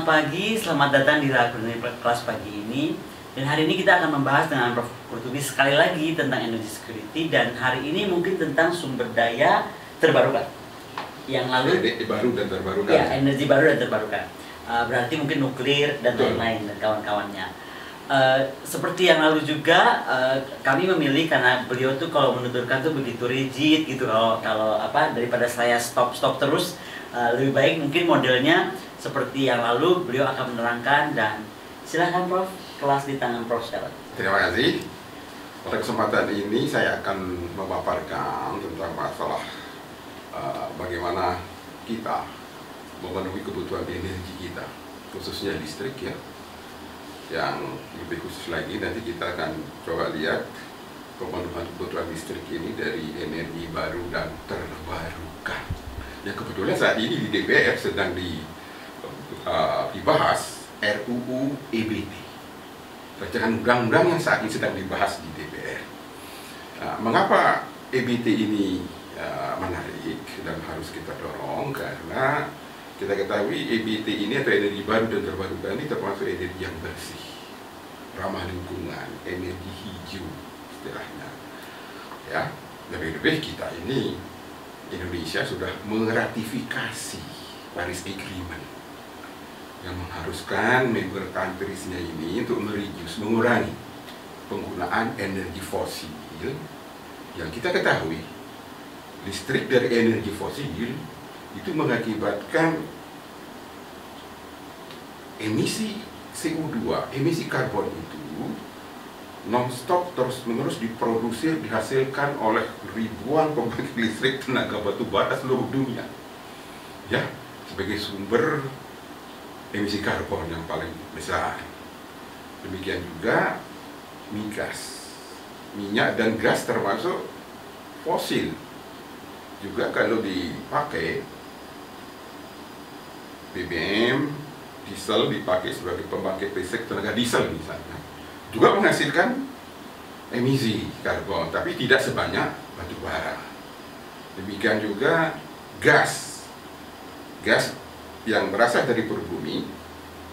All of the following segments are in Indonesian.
Selamat pagi, selamat datang di Ragunan Kelas pagi ini. Dan hari ini kita akan membahas dengan Prof. Kurtubi sekali lagi tentang energy security. Dan hari ini mungkin tentang sumber daya terbarukan. Yang lalu energi baru dan terbarukan. Ya, energi baru dan terbarukan. Berarti mungkin nuklir dan lain-lain dan kawan-kawannya. Seperti yang lalu juga kami memilih karena beliau tuh kalau menuturkan tuh begitu rigid gitu, kalau daripada saya stop terus, lebih baik mungkin modelnya seperti yang lalu beliau akan menerangkan. Dan silahkan Prof, kelas di tangan Prof sekarang. Terima kasih. Pada kesempatan ini saya akan memaparkan tentang masalah bagaimana kita memenuhi kebutuhan energi kita, khususnya listrik ya. Yang lebih khusus lagi nanti kita akan coba lihat pemenuhan kebutuhan listrik ini dari energi baru dan terbarukan. Yang kebetulan saat ini di DPR sedang dibahas RUU EBT, rancangan undang-undang yang saat ini sedang dibahas di DPR. Mengapa EBT ini menarik dan harus kita dorong? Karena kita ketahui EBT ini atau energi baru dan terbarukan ini termasuk energi yang bersih, ramah lingkungan, energi hijau istilahnya. Ya, lebih-lebih kita ini Indonesia sudah meratifikasi Paris Agreement yang mengharuskan member countries-nya ini untuk mengurangi penggunaan energi fosil. Yang kita ketahui listrik dari energi fosil itu mengakibatkan emisi CO2, emisi karbon itu non-stop terus-menerus diproduksi, dihasilkan oleh ribuan pembangkit listrik tenaga batu bara seluruh dunia. Ya, sebagai sumber emisi karbon yang paling besar. Demikian juga migas, minyak dan gas termasuk fosil. Juga kalau dipakai BBM, diesel dipakai sebagai pembangkit listrik tenaga diesel misalnya, juga menghasilkan emisi karbon, tapi tidak sebanyak batu bara. Demikian juga gas yang berasal dari berbumi,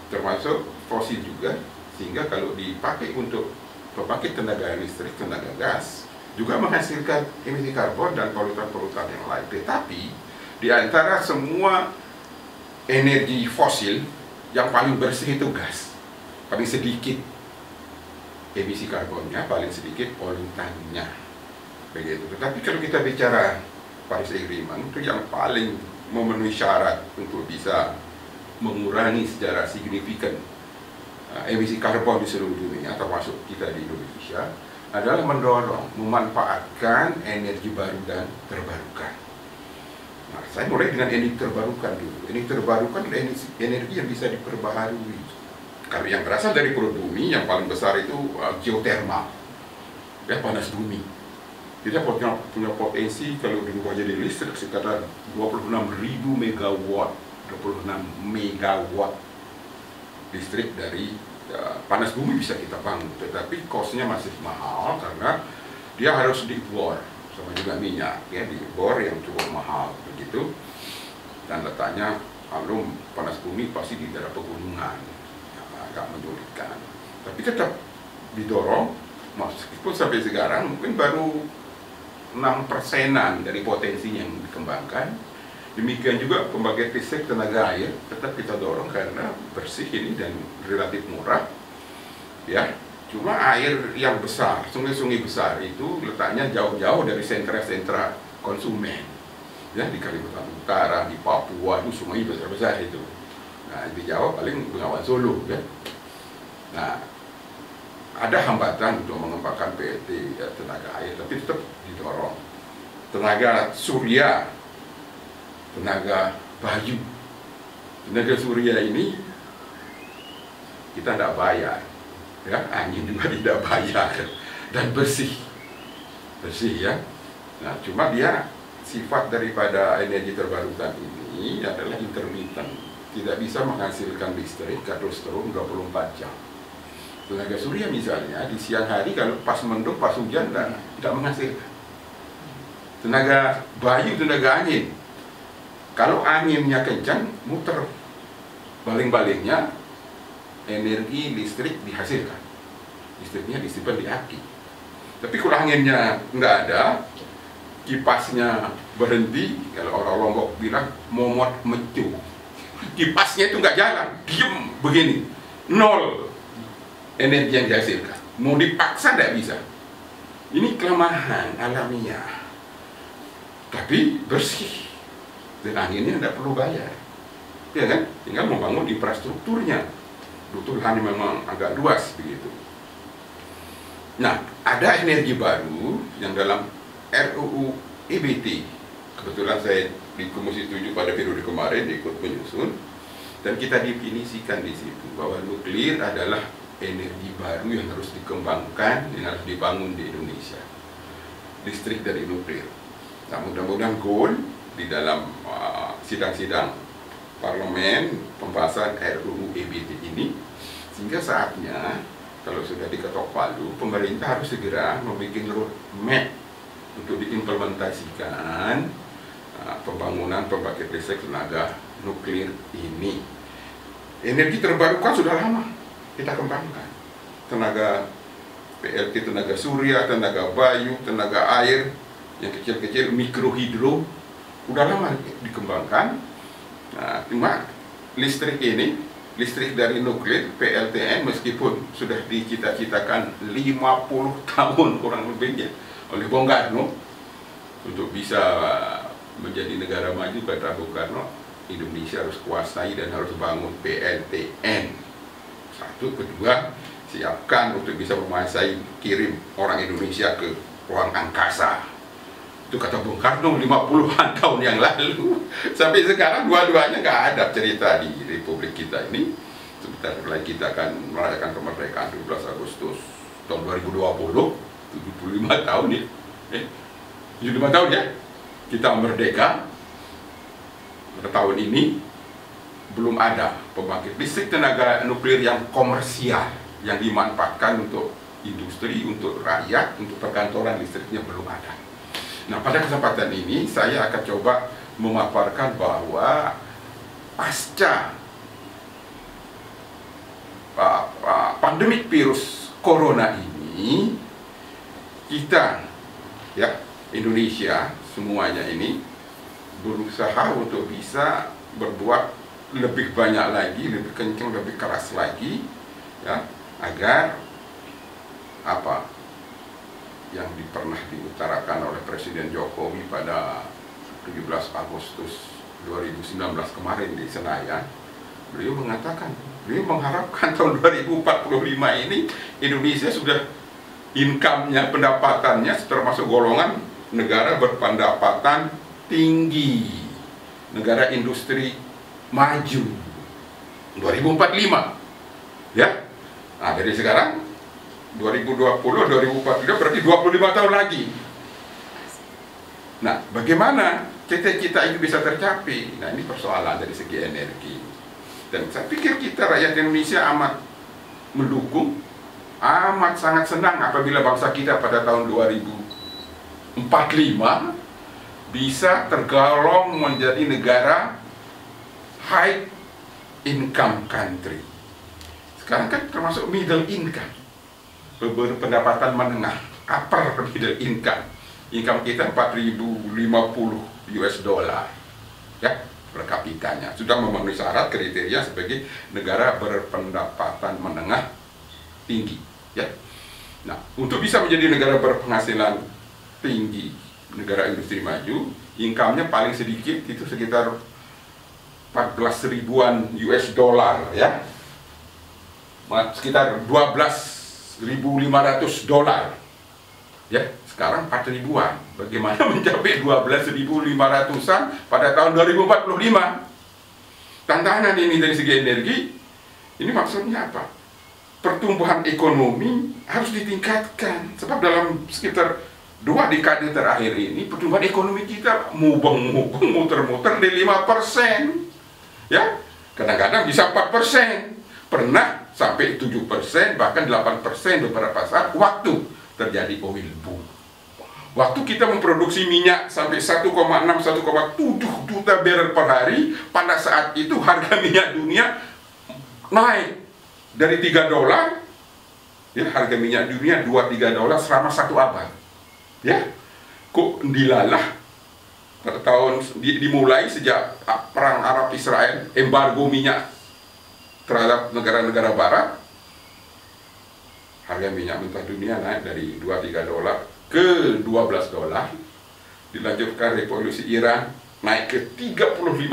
termasuk fosil juga, sehingga kalau dipakai untuk pembangkit tenaga listrik, tenaga gas, juga menghasilkan emisi karbon dan polutan-polutan yang lain. Tetapi di antara semua energi fosil, yang paling bersih itu gas, paling sedikit emisi karbonnya, paling sedikit polutannya, begitu. Tetapi kalau kita bicara Paris Agreement, itu yang paling memenuhi syarat untuk bisa mengurangi secara signifikan emisi karbon di seluruh dunia, termasuk kita di Indonesia, adalah mendorong memanfaatkan energi baru dan terbarukan. Nah, saya mulai dengan energi terbarukan dulu. Energi terbarukan adalah energi yang bisa diperbaharui. Kalau yang berasal dari perut bumi, yang paling besar itu geotermal, ya, panas bumi. Kita punya potensi kalau dirubah jadi listrik sekitar 26.000 megawatt, 26 megawatt listrik dari panas bumi bisa kita bangun. Tetapi cost-nya masih mahal karena dia harus dibor, sama juga minyak, ya, dibor yang cukup mahal begitu. Dan letaknya kalau panas bumi pasti di daerah pegunungan, agak menyulitkan. Tapi tetap didorong, meskipun sampai sekarang mungkin baru 6%-an dari potensinya yang dikembangkan. Demikian juga pembangkit listrik tenaga air tetap kita dorong karena bersih ini dan relatif murah, ya. Cuma air yang besar, sungai-sungai besar itu letaknya jauh-jauh dari sentra-sentra konsumen, ya, di Kalimantan Utara, di Papua itu sungai besar-besar itu. Nah, di Jawa paling Bengawan Solo, ya. Nah, ada hambatan untuk mengembangkan PLT, ya, tenaga air, tapi tetap didorong. Tenaga surya, tenaga bayu, tenaga surya ini kita tidak bayar, ya, angin juga tidak bayar, dan bersih, ya. Nah, cuma dia sifat daripada energi terbarukan ini adalah intermittent, tidak bisa menghasilkan listrik terus 24 jam. Tenaga surya misalnya di siang hari kalau pas mendung, pas hujan tidak menghasilkan. Tenaga bayu, tenaga angin, kalau anginnya kencang muter baling-balingnya energi listrik dihasilkan, listriknya disimpan di aki. Tapi kalau anginnya nggak ada, kipasnya berhenti, kalau orang Lombok bilang momot mecu, kipasnya itu nggak jalan, diem begini, nol energi yang dihasilkan. Mau dipaksa nggak bisa. Ini kelemahan alamiah, tapi bersih dan anginnya nggak perlu bayar, ya kan? Tinggal membangun infrastrukturnya. Butuh lahan memang agak luas begitu. Nah, ada energi baru yang dalam RUU EBT. Kebetulan saya di Komisi 7 pada periode kemarin ikut menyusun, dan kita definisikan di situ bahwa nuklir adalah energi baru yang harus dikembangkan, yang harus dibangun di Indonesia. Listrik dari nuklir. Nah, mudah-mudahan goal di dalam sidang-sidang Parlemen pembahasan RUU EBT ini, sehingga saatnya kalau sudah diketok palu, pemerintah harus segera membuat roadmap untuk diimplementasikan pembangunan pembangkit listrik tenaga nuklir ini. Energi terbarukan sudah lama kita kembangkan, tenaga PLT, tenaga surya, tenaga bayu, tenaga air yang kecil-kecil, mikrohidro, udah lama dikembangkan. Nah, cuma listrik ini, listrik dari nuklir PLTN, meskipun sudah dicita-citakan 50 tahun kurang lebihnya oleh Bung Karno untuk bisa menjadi negara maju, kata Bung Karno, Indonesia harus kuasai dan harus bangun PLTN. Satu, kedua, siapkan untuk bisa menguasai kirim orang Indonesia ke ruang angkasa. Itu kata Bung Karno 50-an tahun yang lalu. Sampai sekarang dua-duanya nggak ada cerita di Republik kita ini. Sebentar lagi kita akan merayakan kemerdekaan 12 Agustus tahun 2020, 75 tahun ya. 75 tahun ya. Kita merdeka. Pada tahun ini belum ada pembangkit listrik tenaga nuklir yang komersial, yang dimanfaatkan untuk industri, untuk rakyat, untuk perkantoran listriknya belum ada. Nah, pada kesempatan ini saya akan coba memaparkan bahwa pasca pandemik virus corona ini, kita ya, Indonesia semuanya ini berusaha untuk bisa berbuat lebih banyak lagi, lebih kencang, lebih keras lagi, ya, agar apa yang pernah diutarakan oleh Presiden Jokowi pada 17 Agustus 2019 kemarin di Senayan. Beliau mengatakan, beliau mengharapkan tahun 2045 ini Indonesia sudah income-nya, pendapatannya termasuk golongan negara berpendapatan tinggi, negara industri maju 2045, ya. Nah, dari sekarang 2020, 2045 berarti 25 tahun lagi. Nah, bagaimana cita-cita itu bisa tercapai? Nah, ini persoalan dari segi energi. Dan saya pikir kita rakyat Indonesia amat mendukung, amat sangat senang apabila bangsa kita pada tahun 2045 bisa tergolong menjadi negara high income country. Sekarang kan termasuk middle income, berpendapatan menengah, upper middle income. Income kita 4.050 US dollar, ya, per kapitanya. Sudah memenuhi syarat kriteria sebagai negara berpendapatan menengah tinggi, ya. Nah, untuk bisa menjadi negara berpenghasilan tinggi, negara industri maju, income-nya paling sedikit itu sekitar 14 ribuan US dollar, ya. Sekitar 12.500 dolar, ya. Sekarang 4 ribuan. Bagaimana mencapai 12.500-an pada tahun 2045? Tantangan ini dari segi energi, ini maksudnya apa? Pertumbuhan ekonomi harus ditingkatkan, sebab dalam sekitar 2 dekade terakhir ini pertumbuhan ekonomi kita mubeng-mubeng, muter-muter di 5%, ya. Kadang-kadang bisa 4%, pernah sampai 7%, bahkan 8% beberapa saat waktu terjadi oil boom. Waktu kita memproduksi minyak sampai 1,6-1,7 juta barrel per hari, pada saat itu harga minyak dunia naik dari $3, ya, harga minyak dunia $2-3 selama 1 abad. Ya, kok dilalah pada tahun dimulai sejak perang Arab Israel, embargo minyak terhadap negara-negara barat, harga minyak mentah dunia naik dari $2-3 ke $12. Dilanjutkan revolusi Iran naik ke $35.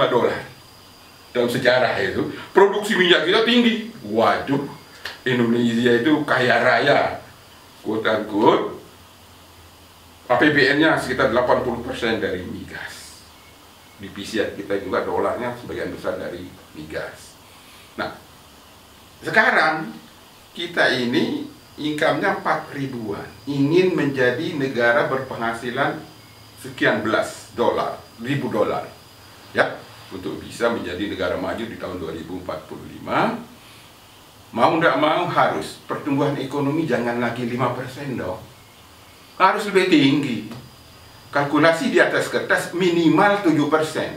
Dalam sejarah itu produksi minyak kita tinggi. Waduh, Indonesia itu kaya raya, quote unquote. APBN-nya sekitar 80% dari migas. Divisa kita juga dolarnya sebagian besar dari migas. Nah, sekarang kita ini income-nya 4 ribuan, ingin menjadi negara berpenghasilan sekian belas ribu dolar, ya, untuk bisa menjadi negara maju di tahun 2045. Mau tidak mau harus pertumbuhan ekonomi jangan lagi 5% dong, harus lebih tinggi. Kalkulasi di atas kertas minimal 7%,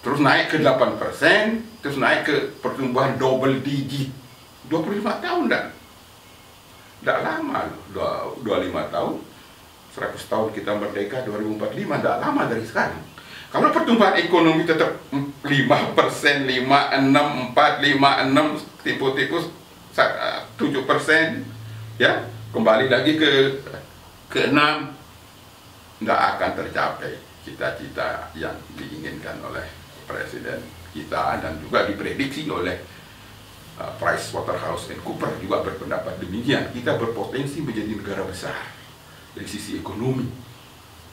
terus naik ke 8%, terus naik ke pertumbuhan double digit. 25 tahun tidak lama loh, 25 tahun, 100 tahun kita merdeka 2045, tidak lama dari sekarang. Kalau pertumbuhan ekonomi tetap 5%, 5, 6, 4, 5, 6, tipu-tipu 7%, ya, kembali lagi ke 6, nggak akan tercapai cita-cita yang diinginkan oleh Presiden kita, dan juga diprediksi oleh PricewaterhouseCoopers juga berpendapat demikian. Kita berpotensi menjadi negara besar dari sisi ekonomi,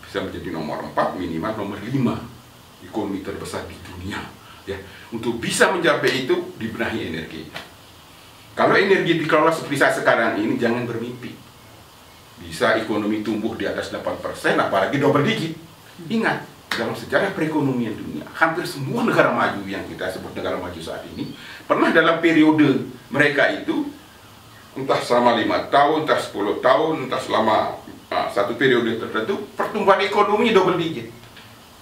bisa menjadi nomor 4, minimal nomor 5 ekonomi terbesar di dunia. Ya, untuk bisa mencapai itu dibenahi energi. Kalau energi dikelola seperti saat sekarang ini, jangan bermimpi bisa ekonomi tumbuh di atas 8%, apalagi double digit. Ingat, dalam sejarah perekonomian dunia, hampir semua negara maju yang kita sebut negara maju saat ini pernah dalam periode mereka itu, entah selama 5 tahun, entah 10 tahun, entah selama satu periode tertentu, pertumbuhan ekonomi double digit.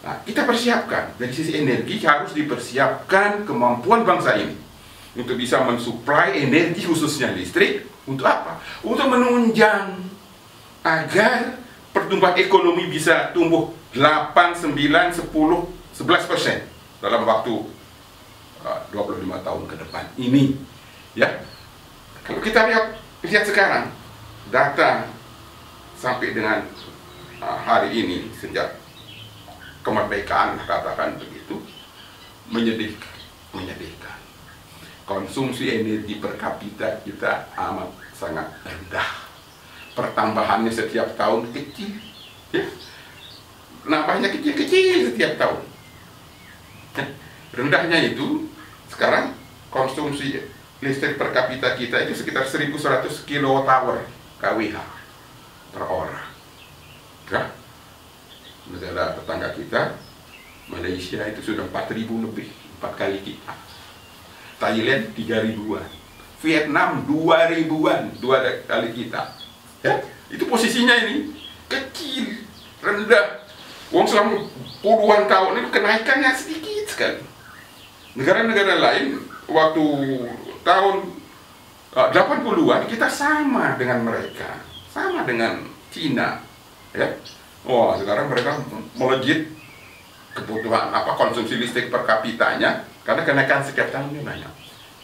Nah, kita persiapkan dari sisi energi, harus dipersiapkan kemampuan bangsa ini untuk bisa mensuplai energi, khususnya listrik. Untuk apa? Untuk menunjang agar pertumbuhan ekonomi bisa tumbuh 8, 9, 10, 11% dalam waktu 25 tahun ke depan ini. Ya, kalau kita lihat sekarang data sampai dengan hari ini, sejak kemerdekaan, katakan begitu, menyedihkan. Konsumsi energi per kapita kita amat sangat rendah. Pertambahannya setiap tahun kecil, ya, nambahnya kecil-kecil setiap tahun. Rendahnya itu sekarang konsumsi listrik per kapita kita itu sekitar 1.100 kWh KWH per orang. Ya. Negara tetangga kita, Malaysia, itu sudah 4.000 lebih, 4 kali kita. Thailand 3.000-an, Vietnam 2.000-an, 2 kali kita. Ya, itu posisinya ini kecil, rendah. Wong selama puluhan tahun itu kenaikannya sedikit sekali. Negara-negara lain waktu tahun 80-an kita sama dengan mereka, sama dengan Cina, ya. Wah, sekarang mereka melejit kebutuhan konsumsi listrik per kapitanya karena kenaikan setiap tahunnya banyak.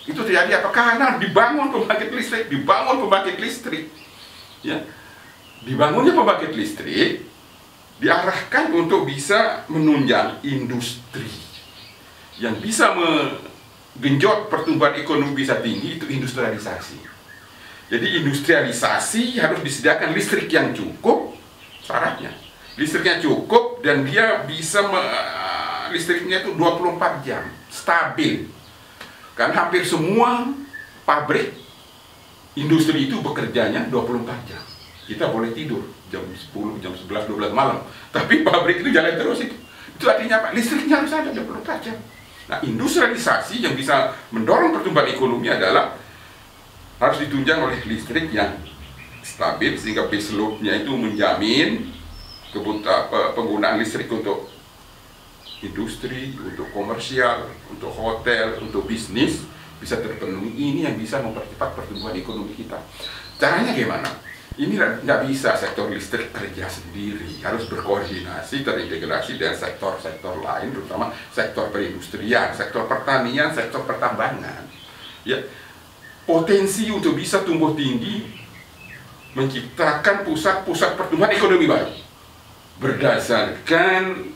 Itu terjadi apa? Karena dibangun pembangkit listrik. Ya, dibangunnya pembangkit listrik diarahkan untuk bisa menunjang industri yang bisa menggenjot pertumbuhan ekonomi bisa tinggi, itu industrialisasi. Jadi industrialisasi harus disediakan listrik yang cukup, syaratnya listriknya cukup, dan dia bisa listriknya itu 24 jam stabil. Kan hampir semua pabrik industri itu bekerjanya 24 jam. Kita boleh tidur jam 10, jam 11, 12 malam, tapi pabrik itu jalan terus itu. Itu artinya apa? Listriknya harus ada 24 jam. Nah, industrialisasi yang bisa mendorong pertumbuhan ekonomi adalah harus ditunjang oleh listrik yang stabil, sehingga base load-nya itu menjamin penggunaan listrik untuk industri, untuk komersial, untuk hotel, untuk bisnis bisa terpenuhi. Ini yang bisa mempercepat pertumbuhan ekonomi kita. Caranya gimana? Ini nggak bisa sektor listrik kerja sendiri, harus berkoordinasi, terintegrasi dengan sektor-sektor lain, terutama sektor perindustrian, sektor pertanian, sektor pertambangan. Ya, potensi untuk bisa tumbuh tinggi, menciptakan pusat-pusat pertumbuhan ekonomi baru, berdasarkan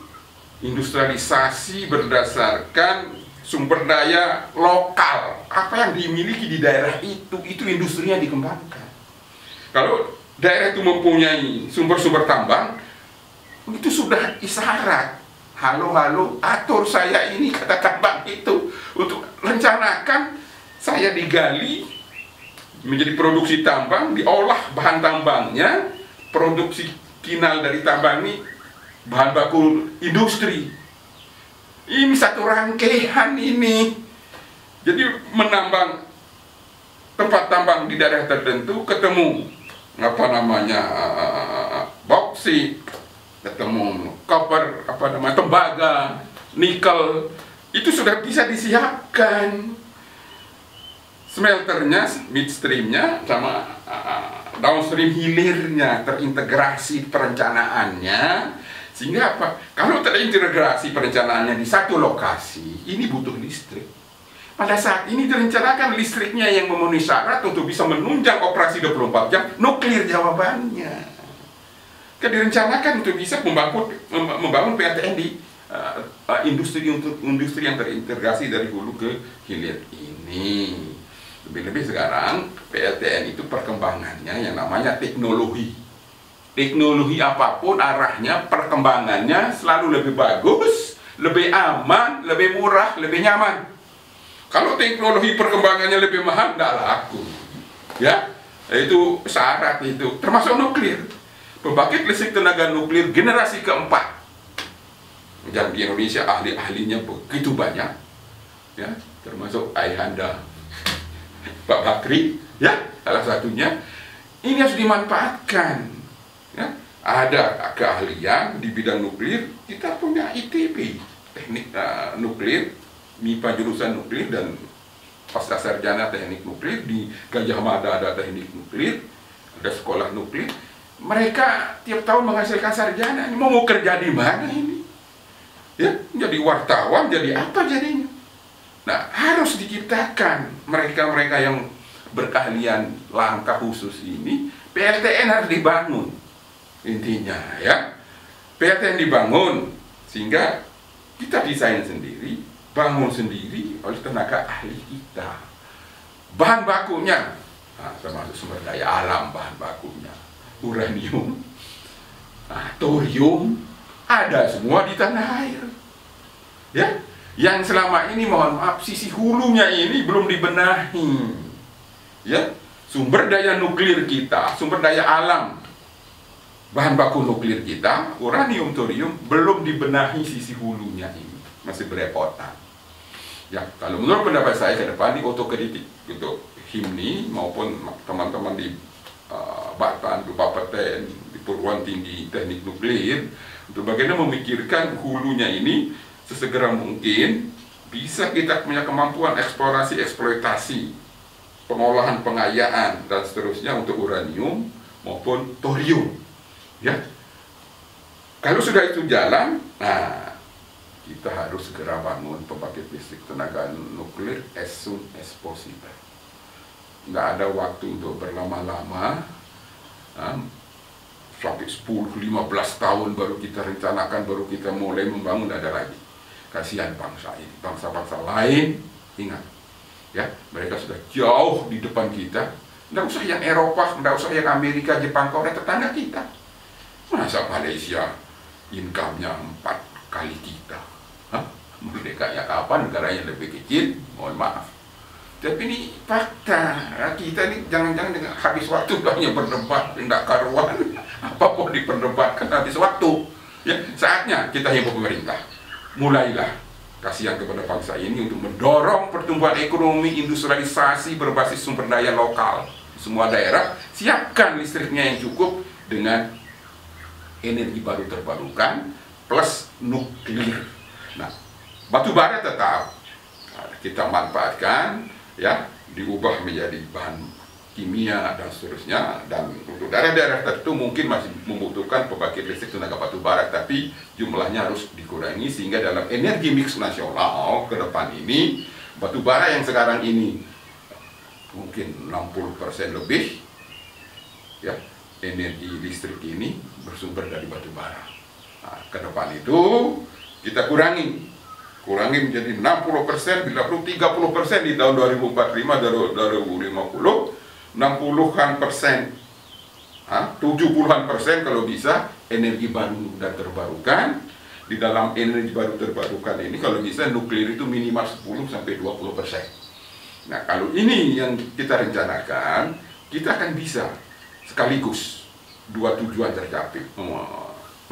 industrialisasi, berdasarkan sumber daya lokal. Apa yang dimiliki di daerah itu industrinya dikembangkan. Kalau daerah itu mempunyai sumber-sumber tambang, itu sudah isyarat. Halo, atur saya ini kata tambang itu. Untuk rencanakan saya digali menjadi produksi tambang, diolah bahan tambangnya, produksi kinal dari tambang ini, bahan baku industri. Ini satu rangkaian ini. Jadi menambang tempat tambang di daerah tertentu, ketemu bauksit, ketemu copper, tembaga, nikel, itu sudah bisa disiapkan. Smelternya, midstreamnya, sama downstream hilirnya terintegrasi perencanaannya. Sehingga apa? Kalau terintegrasi perencanaannya di satu lokasi, ini butuh listrik. Pada saat ini direncanakan listriknya yang memenuhi syarat untuk bisa menunjang operasi 24 jam, nuklir jawabannya. Kan direncanakan untuk bisa membangun PLTN di industri yang terintegrasi dari hulu ke hilir ini. Lebih-lebih sekarang PLTN itu perkembangannya yang namanya teknologi. Teknologi apapun arahnya, perkembangannya selalu lebih bagus, lebih aman, lebih murah, lebih nyaman. Kalau teknologi perkembangannya lebih mahal, tidak laku. Ya, itu syarat itu, termasuk nuklir. Pembangkit listrik tenaga nuklir generasi keempat. Dan di Indonesia ahli-ahlinya begitu banyak. Ya, termasuk ayahanda Pak Bakri, ya, salah satunya. Ini harus dimanfaatkan. Ya, ada keahlian di bidang nuklir. Kita punya ITB, teknik nuklir, MIPA jurusan nuklir, dan pasca sarjana teknik nuklir. Di Gajah Mada ada teknik nuklir, ada sekolah nuklir. Mereka tiap tahun menghasilkan sarjana. Ini mau kerja di mana ini? Ya, jadi wartawan, jadi apa jadinya? Nah, harus diciptakan mereka-mereka yang berkeahlian langkah khusus ini. PLTN harus dibangun. Intinya ya, PLTN dibangun sehingga kita desain sendiri, bangun sendiri oleh tenaga ahli kita. Bahan bakunya, termasuk sumber daya alam, bahan bakunya uranium, thorium, ada semua di tanah air. Ya, yang selama ini mohon maaf sisi hulunya ini belum dibenahi. Ya, sumber daya nuklir kita, sumber daya alam, bahan baku nuklir kita, uranium, thorium, belum dibenahi sisi hulunya ini, masih berepotan. Ya, kalau menurut pendapat saya ke depan, di otokritik untuk HIMNI maupun teman-teman di Batan, di Bapeten, di Perguruan Tinggi Teknik Nuklir, untuk bagaimana memikirkan hulunya ini sesegera mungkin bisa kita punya kemampuan eksplorasi, eksploitasi, pengolahan, pengayaan, dan seterusnya untuk uranium maupun thorium. Ya, kalau sudah itu jalan, nah kita harus segera bangun pembangkit listrik tenaga nuklir as soon as possible. Nggak ada waktu untuk berlama-lama, sampai 10-15 tahun baru kita rencanakan, baru kita mulai membangun, ada lagi. Kasihan bangsa ini, bangsa-bangsa lain, ingat, ya, mereka sudah jauh di depan kita. Nggak usah yang Eropa, nggak usah yang Amerika, Jepang, Korea, tetangga kita. Masa Malaysia income-nya 4 kali kita? Merdekanya kapan? Negaranya lebih kecil, mohon maaf. Tapi ini fakta. Kita ini jangan-jangan dengan habis waktu hanya berdebat, tidak karuan. Apapun diperdebatkan habis waktu. Ya, saatnya kita himbau pemerintah. Mulailah kasihan kepada bangsa ini untuk mendorong pertumbuhan ekonomi, industrialisasi berbasis sumber daya lokal. Semua daerah siapkan listriknya yang cukup dengan energi baru terbarukan plus nuklir. Nah, batu bara tetap kita manfaatkan, ya, diubah menjadi bahan kimia dan seterusnya. Dan untuk daerah-daerah tertentu mungkin masih membutuhkan pembangkit listrik tenaga batu bara, tapi jumlahnya harus dikurangi sehingga dalam energi mix nasional ke depan ini batu bara yang sekarang ini mungkin 60% lebih, ya, energi listrik ini bersumber dari batu bara. Nah, ke depan itu kita kurangi menjadi 60%, bila perlu 30% di tahun 2045, 2050, 60-an persen, 70-an persen kalau bisa energi baru dan terbarukan. Di dalam energi baru terbarukan ini kalau bisa nuklir itu minimal 10-20%. Nah, kalau ini yang kita rencanakan, kita akan bisa sekaligus dua tujuan tercapai: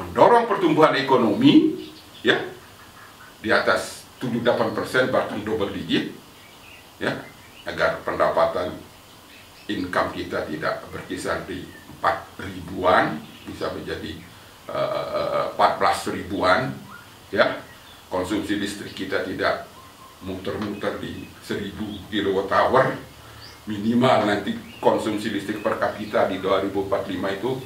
mendorong pertumbuhan ekonomi, ya, di atas 7-8% bahkan double digit, ya, agar pendapatan income kita tidak berkisar di 4 ribuan, bisa menjadi 14 ribuan, ya. Konsumsi listrik kita tidak muter-muter di 1000 kWh, minimal nanti konsumsi listrik per kapita di 2045 itu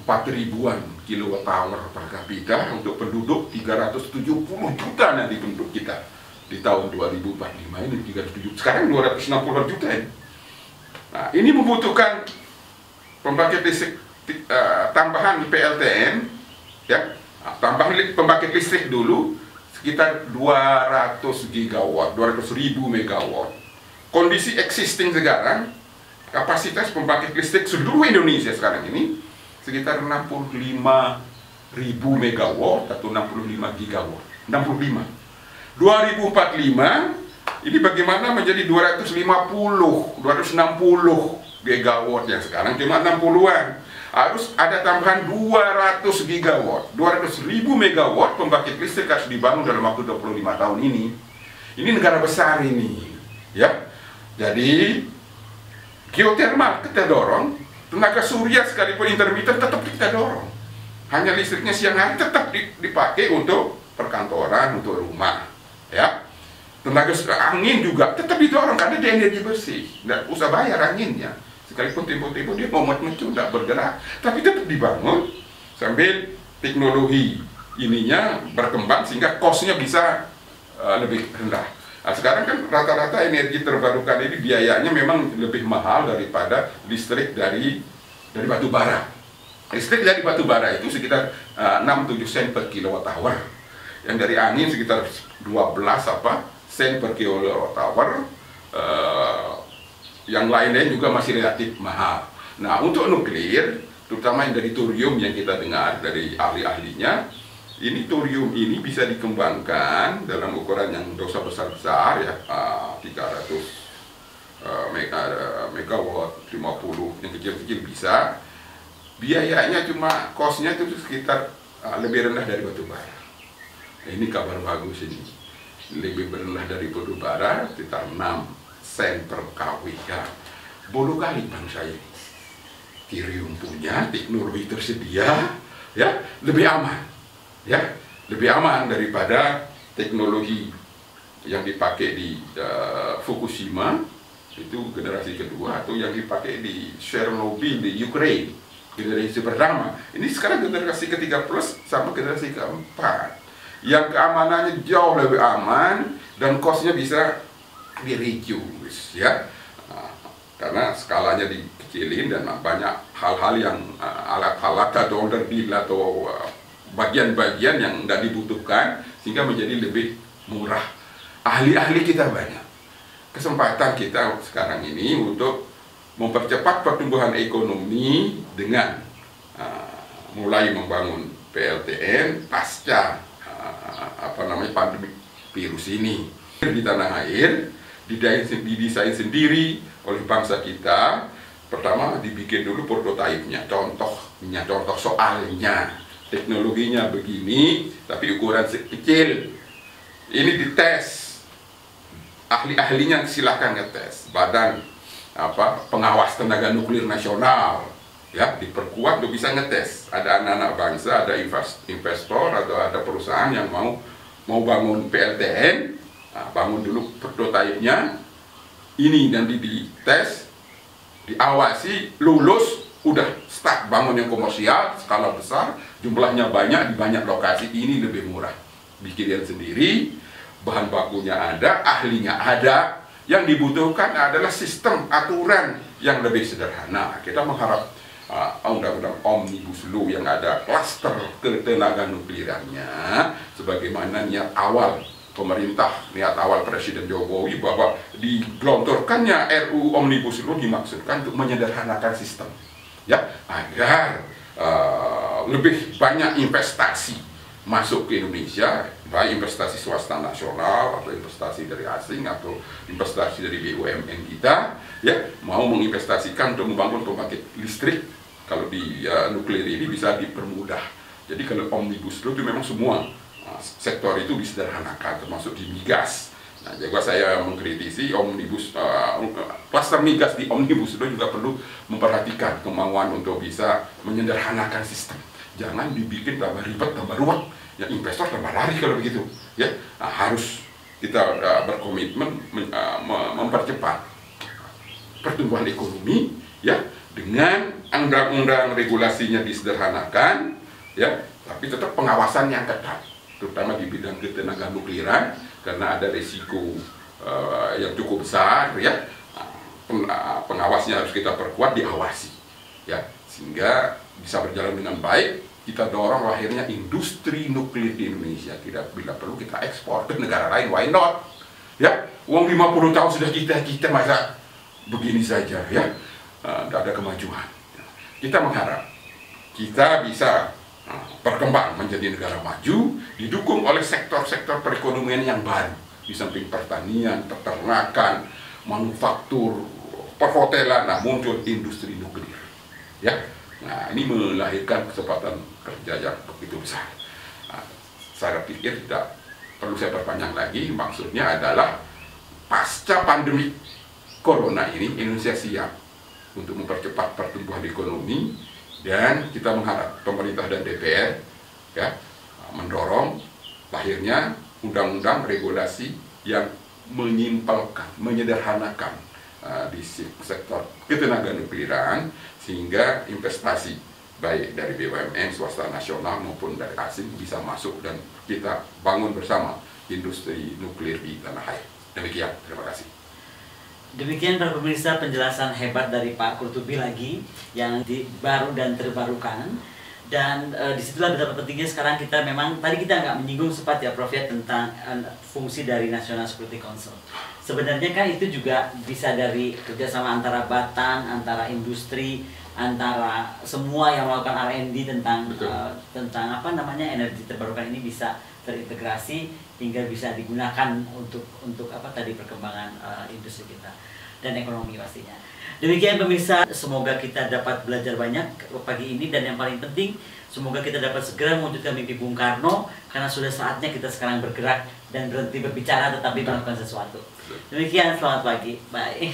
4 ribuan kWh per kapita untuk penduduk 370 juta nanti penduduk kita di tahun 2045 ini 370, sekarang 260 juta ya. Nah, ini membutuhkan pembangkit listrik tambahan PLTN, ya, tambahan pembangkit listrik dulu sekitar 200 gigawatt, 200.000 megawatt. Kondisi existing sekarang kapasitas pembangkit listrik seluruh Indonesia sekarang ini sekitar 65.000 megawatt atau 65 gigawatt. 65. 2045 ini bagaimana menjadi 260 gigawatt yang sekarang cuma 60-an. Harus ada tambahan 200 gigawatt, 200.000 megawatt pembangkit listrik harus dibangun dalam waktu 25 tahun ini. Ini negara besar ini, ya. Jadi geotermal kita dorong, tenaga surya sekalipun intermittent tetap kita dorong. Hanya listriknya siang hari tetap dipakai untuk perkantoran, untuk rumah, ya. Tenaga angin juga tetap didorong karena dia energi bersih, nggak usah bayar anginnya. Sekalipun tempo-tempo dia mau mencu, nggak bergerak, tapi tetap dibangun sambil teknologi ininya berkembang sehingga cost-nya bisa lebih rendah. Nah, sekarang kan rata-rata energi terbarukan ini biayanya memang lebih mahal daripada listrik dari batu bara. Listrik dari batu bara itu sekitar 6-7 sen per kilowatt-hour. Yang dari angin sekitar 12 sen per kilowatt-hour. Yang lainnya juga masih relatif mahal. Nah, untuk nuklir, terutama yang dari thorium yang kita dengar dari ahli-ahlinya, ini thorium ini bisa dikembangkan dalam ukuran yang dosa besar-besar, ya, 300 megawatt, 50, yang kecil-kecil bisa. Biayanya cuma cost-nya itu sekitar lebih rendah dari batu bara. Nah, ini kabar bagus ini. Lebih rendah dari batu bara, sekitar 6 sen per kW, ya. Bolu kali bangsa ini. Thorium punya teknologi tersedia, ya, lebih aman, ya, lebih aman daripada teknologi yang dipakai di Fukushima itu generasi kedua, atau yang dipakai di Chernobyl di Ukraine generasi pertama. Ini sekarang generasi ketiga plus sama generasi keempat, yang keamanannya jauh lebih aman dan cost-nya bisa di-reduce, ya. Karena skalanya dikecilin dan banyak hal-hal yang alat-alat atau onderdil atau bagian-bagian yang nggak dibutuhkan sehingga menjadi lebih murah. Ahli-ahli kita banyak. Kesempatan kita sekarang ini untuk mempercepat pertumbuhan ekonomi dengan mulai membangun PLTN pasca pandemi virus ini di tanah air. Didesain sendiri oleh bangsa kita. Pertama dibikin dulu prototipenya, contoh soalnya, teknologinya begini, tapi ukuran kecil. Ini dites, ahli-ahlinya silakan ngetes. Badan pengawas tenaga nuklir nasional, ya, diperkuat untuk bisa ngetes. Ada anak-anak bangsa, ada investor atau ada perusahaan yang mau bangun PLTN. Nah, bangun dulu prototipenya, ini nanti dites, diawasi, lulus, udah start bangun yang komersial, skala besar, jumlahnya banyak, di banyak lokasi, ini lebih murah. Bikin sendiri, bahan bakunya ada, ahlinya ada, yang dibutuhkan adalah sistem aturan yang lebih sederhana. Kita mengharap undang-undang Omnibus Law yang ada klaster ketenaga nuklirannya, sebagaimana niat awal pemerintah, niat awal Presiden Jokowi bahwa digelontorkannya RUU Omnibus Law dimaksudkan untuk menyederhanakan sistem, ya, agar lebih banyak investasi masuk ke Indonesia, baik investasi swasta nasional atau investasi dari asing atau investasi dari BUMN kita, ya, mau menginvestasikan untuk membangun pembangkit listrik. Kalau di nuklir ini bisa dipermudah. Jadi kalau Omnibus Law itu memang semua sektor itu disederhanakan, termasuk di migas. Nah, juga saya mengkritisi Omnibus, kluster migas di Omnibus Law juga perlu memperhatikan kemauan untuk bisa menyederhanakan sistem. Jangan dibikin tambah ribet, tambah ruwet. Ya, investor tambah lari kalau begitu. Ya, nah, harus kita berkomitmen mempercepat pertumbuhan ekonomi, ya, dengan undang-undang regulasinya disederhanakan, ya, tapi tetap pengawasan yang ketat, terutama di bidang ketenaga nukliran, karena ada risiko yang cukup besar, ya. Pengawasnya harus kita perkuat, diawasi, ya, sehingga bisa berjalan dengan baik. Kita dorong lahirnya industri nuklir di Indonesia. Tidak, bila perlu kita ekspor ke negara lain, why not? Ya, uang 50 tahun sudah kita masa begini saja, ya, tidak ada kemajuan. Kita mengharap kita bisa berkembang menjadi negara maju, didukung oleh sektor-sektor perekonomian yang baru, di samping pertanian, peternakan, manufaktur, perhotelan, nah, muncul industri nuklir, ya. Nah, ini melahirkan kesempatan kerja yang begitu besar. Nah, saya pikir tidak perlu saya perpanjang lagi, maksudnya adalah pasca pandemi Corona ini Indonesia siap untuk mempercepat pertumbuhan ekonomi, dan kita mengharap pemerintah dan DPR, ya, mendorong lahirnya undang-undang regulasi yang menyimpelkan, menyederhanakan di sektor ketenaga nukliran, sehingga investasi baik dari BUMN swasta nasional maupun dari asing bisa masuk dan kita bangun bersama industri nuklir di tanah air. Demikian, terima kasih. Demikian para pemirsa penjelasan hebat dari Pak Qurtubi lagi yang baru dan terbarukan. Dan disitulah betapa pentingnya sekarang kita memang, tadi kita nggak menyinggung sempat ya Prof ya tentang fungsi dari National Security Council. Sebenarnya kan itu juga bisa dari kerjasama antara Batan, antara industri, antara semua yang melakukan R&D tentang apa namanya energi terbarukan ini bisa terintegrasi hingga bisa digunakan untuk apa tadi perkembangan industri kita dan ekonomi pastinya. Demikian pemirsa, semoga kita dapat belajar banyak pagi ini, dan yang paling penting semoga kita dapat segera mewujudkan mimpi Bung Karno, karena sudah saatnya kita sekarang bergerak dan berhenti berbicara tetapi melakukan sesuatu. Demikian, selamat pagi, bye.